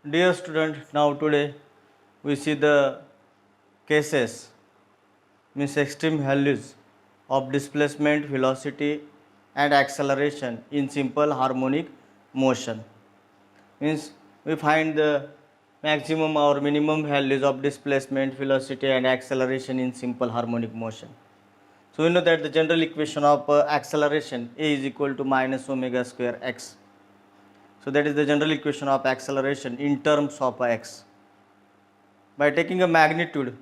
Dear student, now today we see the cases, means extreme values of displacement, velocity and acceleration in simple harmonic motion. Means we find the maximum or minimum values of displacement, velocity and acceleration in simple harmonic motion. So we know that the general equation of acceleration A is equal to minus omega square x. So that is the general equation of acceleration in terms of x. By taking a magnitude,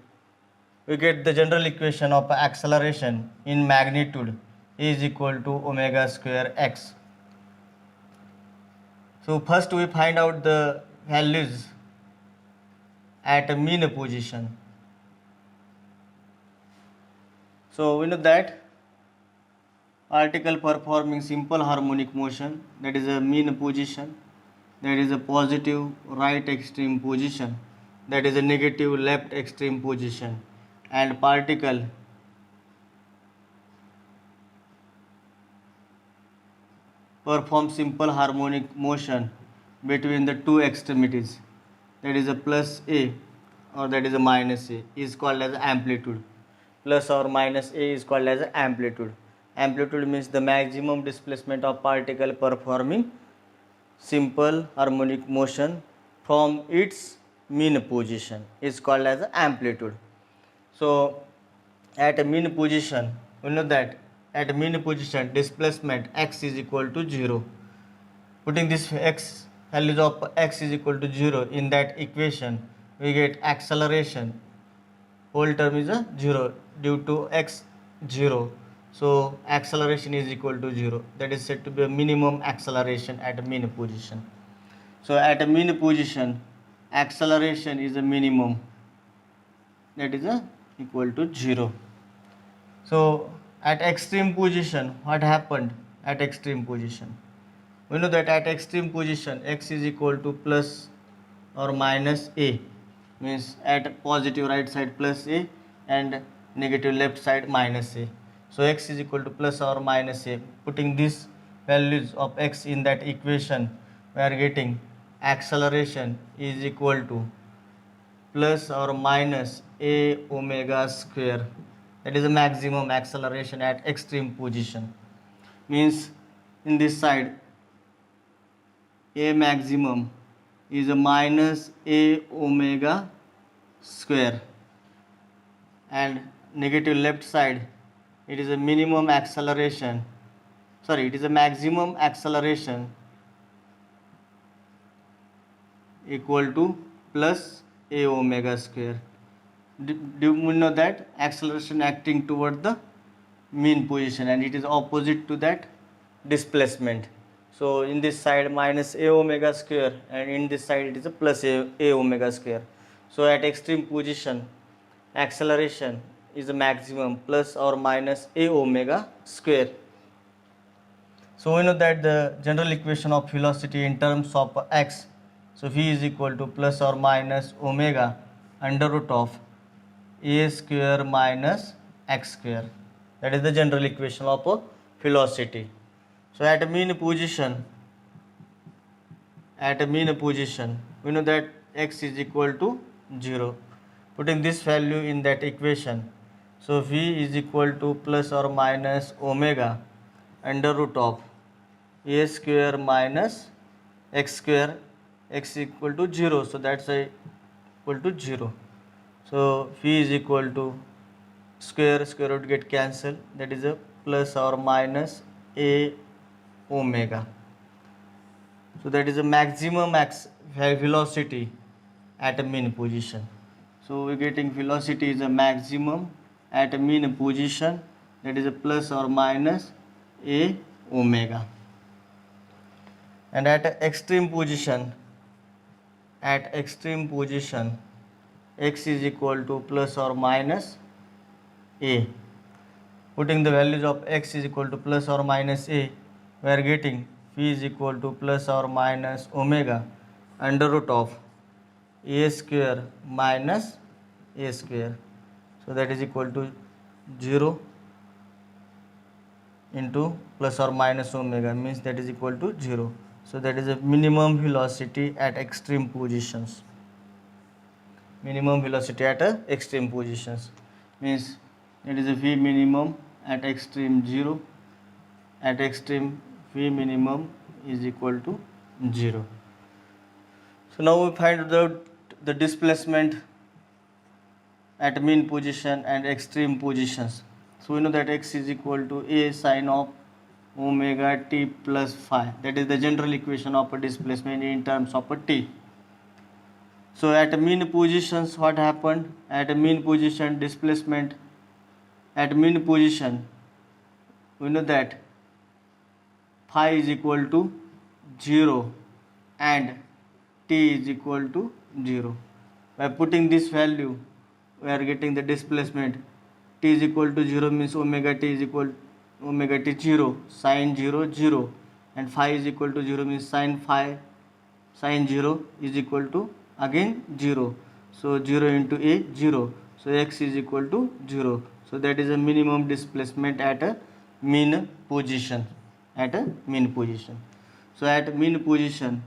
we get the general equation of acceleration in magnitude is equal to omega square x. So first we find out the values at a mean position. So we know that particle performing simple harmonic motion, that is a mean position, that is a positive right extreme position, that is a negative left extreme position, and particle perform simple harmonic motion between the two extremities, that is a plus a or that is a minus a, is called as amplitude. Plus or minus a is called as amplitude. Amplitude means the maximum displacement of particle performing simple harmonic motion from its mean position is called as amplitude. So at a mean position, we know that at a mean position displacement x is equal to 0. Putting this x values of x is equal to 0 in that equation, we get acceleration, whole term is a 0 due to x 0. So acceleration is equal to 0. That is said to be a minimum acceleration at a mean position. So at a mean position, acceleration is a minimum, that is a equal to 0. So at extreme position, what happened at extreme position? We know that at extreme position x is equal to plus or minus a, means at positive right side plus a and negative left side minus a. So x is equal to plus or minus a. Putting these values of x in that equation, we are getting acceleration is equal to plus or minus a omega square. That is the maximum acceleration at extreme position. Means in this side a maximum is a minus a omega square, and negative left side it is a minimum acceleration, it is a maximum acceleration equal to plus a omega square. Do you know that acceleration acting toward the mean position and it is opposite to that displacement. So in this side minus a omega square and in this side it is a plus a omega square. So at extreme position acceleration is a maximum plus or minus a omega square. So we know that the general equation of velocity in terms of x, so v is equal to plus or minus omega under root of a square minus x square. That is the general equation of velocity. So at a mean position, we know that x is equal to 0. Putting this value in that equation, so v is equal to plus or minus omega under root of a square minus x square, x equal to 0, so that's equal to 0. So v is equal to square root get cancelled, that is a plus or minus a omega. So that is a maximum velocity at a mean position. So we are getting velocity is a maximum at a mean position, that is a plus or minus a omega. And at extreme position, x is equal to plus or minus a. Putting the values of x is equal to plus or minus a, we are getting v is equal to plus or minus omega under root of a square minus a square. So that is equal to 0 into plus or minus omega, means that is equal to 0. So that is a minimum velocity at extreme positions. Minimum velocity at extreme positions means it is a v minimum at extreme 0. At extreme v minimum is equal to 0. So now we find out the displacement at mean position and extreme positions. So we know that x is equal to a sine of omega t plus phi. That is the general equation of a displacement in terms of a t. So at mean positions, what happened? At a mean position displacement, at mean position, we know that phi is equal to 0 and t is equal to 0. By putting this value, we are getting the displacement. T is equal to 0 means omega t is equal omega t 0, sine 0 0, and phi is equal to 0 means sine phi sine 0 is equal to again 0. So 0 into a 0. So x is equal to 0. So that is a minimum displacement at a mean position. At a mean position. So at mean position,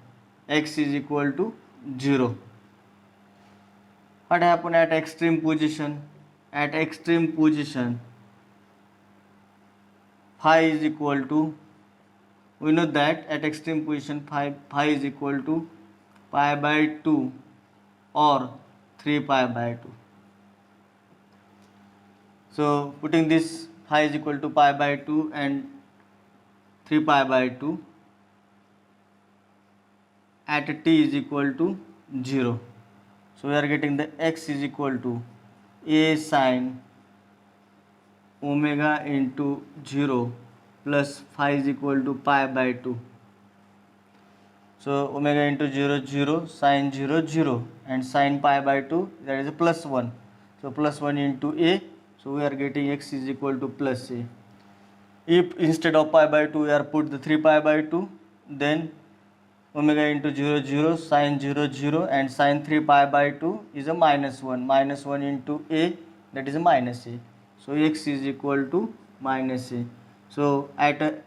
x is equal to 0. What happened at extreme position? At extreme position, phi is equal to, we know that at extreme position phi is equal to pi by 2 or 3 pi by 2. So putting this phi is equal to pi by 2 and 3 pi by 2 at t is equal to 0. So we are getting the x is equal to a sine omega into 0 plus phi is equal to pi by 2. So omega into 0 0, sine 0 0, and sine pi by 2, that is a plus 1. So plus 1 into a, so we are getting x is equal to plus a. If instead of pi by 2 we are put the 3 pi by 2, then omega into 0 0, sine 0 0, and sine 3 pi by 2 is a minus 1. Minus 1 into a, that is a minus a. So x is equal to minus a. So at a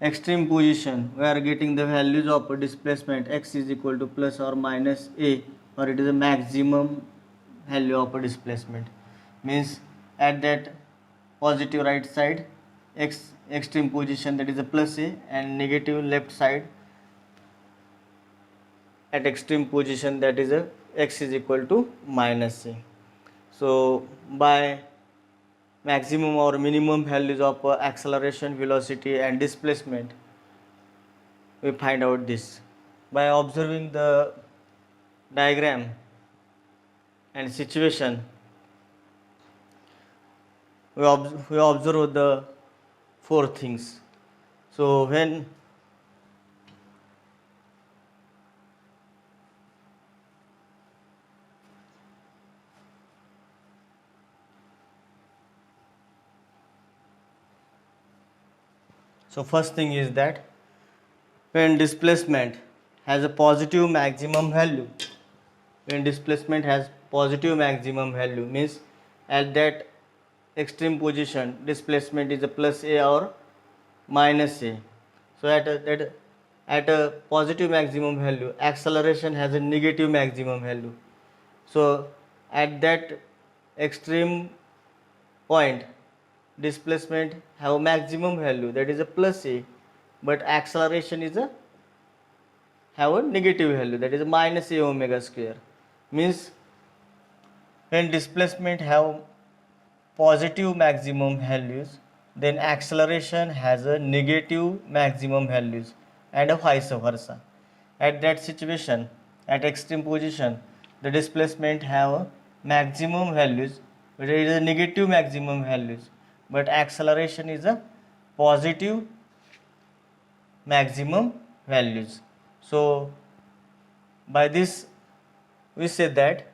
extreme position, we are getting the values of a displacement x is equal to plus or minus a, or it is a maximum value of a displacement. Means at that positive right side, extreme position, that is a plus a, and negative left side at extreme position, that is a x is equal to minus a. So by maximum or minimum values of acceleration, velocity and displacement, we find out this by observing the diagram and situation. We observe the four things. So when first thing is that when displacement has a positive maximum value, when displacement has positive maximum value, means at that extreme position displacement is a plus a or minus a. So at a positive maximum value, acceleration has a negative maximum value. So at that extreme point, displacement have maximum value, that is a plus a, but acceleration is a have a negative value, that is a minus a omega square. Means when displacement have positive maximum values, then acceleration has a negative maximum values, and vice versa. At that situation, at extreme position, the displacement have maximum values, but it is a negative maximum values, but acceleration is a positive maximum values. So by this we say that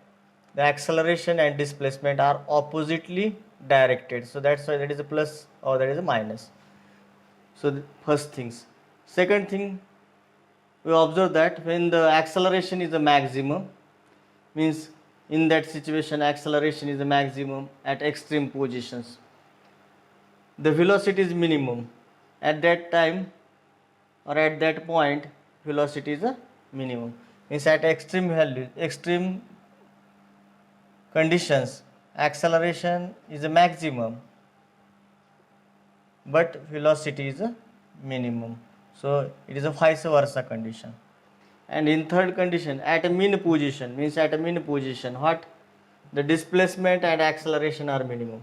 the acceleration and displacement are oppositely directed. So that's why that is a plus or that is a minus. So the first things. Second thing, we observe that when the acceleration is a maximum, means in that situation acceleration is a maximum at extreme positions, the velocity is minimum. At that time or at that point, velocity is a minimum. Means at extreme value, extreme conditions, acceleration is a maximum, but velocity is a minimum. So it is a vice versa condition. And in third condition, at a mean position, means at a mean position, what? The displacement and acceleration are minimum.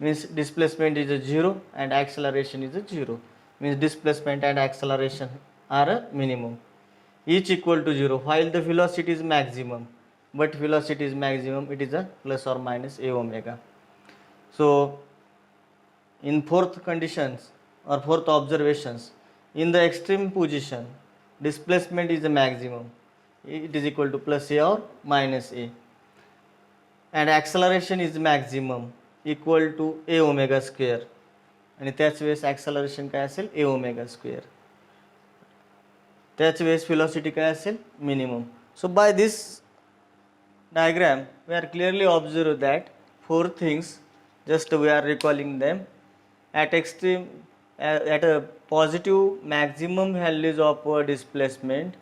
Means displacement is a 0 and acceleration is a 0. Means displacement and acceleration are a minimum. Each equal to 0 while the velocity is maximum. But velocity is maximum, it is a plus or minus a omega. So in fourth conditions or fourth observations, in the extreme position, displacement is the maximum, it is equal to plus a or minus a, and acceleration is maximum equal to a omega square, आणि त्याच वेळेस acceleration काय असेल a omega square, त्याच वेळेस velocity काय असेल minimum. So by this diagram we are clearly observe that four things, just we are recalling them. At extreme, at a positive maximum values of displacement,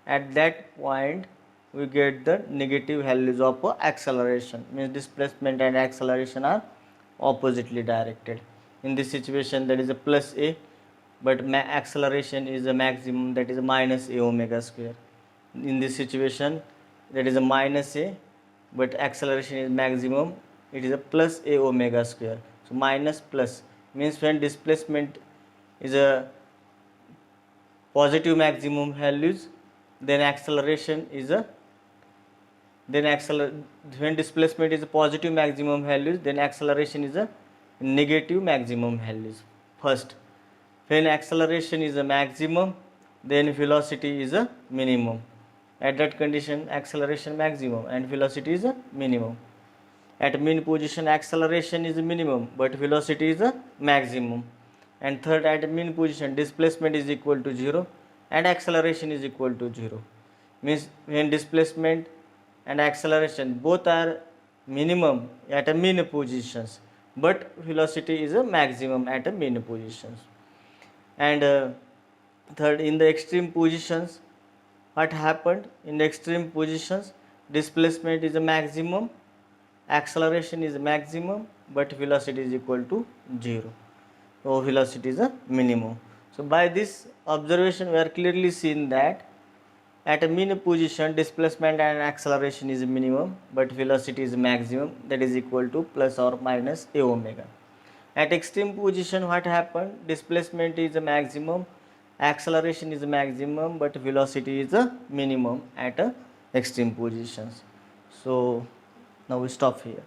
at that point we get the negative values of acceleration. Means displacement and acceleration are oppositely directed. In this situation that is a plus a, but acceleration is a maximum, that is a minus a omega square. In this situation that is a minus a, but acceleration is maximum, it is a plus a omega square. So minus plus means when displacement is a positive maximum values, then acceleration is a when displacement is a positive maximum values, then acceleration is a negative maximum values. First, when acceleration is a maximum, then velocity is a minimum. At that condition, acceleration maximum and velocity is a minimum. At mean position, acceleration is a minimum, but velocity is a maximum. And third, at mean position, displacement is equal to 0 and acceleration is equal to 0. Means when displacement and acceleration both are minimum at a mean positions, but velocity is a maximum at a mean positions. And third, in the extreme positions, what happened? In the extreme positions, displacement is a maximum, acceleration is maximum, but velocity is equal to 0. So velocity is a minimum. So by this observation we are clearly seen that at a mean position, displacement and acceleration is minimum, but velocity is maximum, that is equal to plus or minus a omega. At extreme position, what happened? Displacement is a maximum, acceleration is a maximum, but velocity is a minimum at a extreme positions. So now we stop here.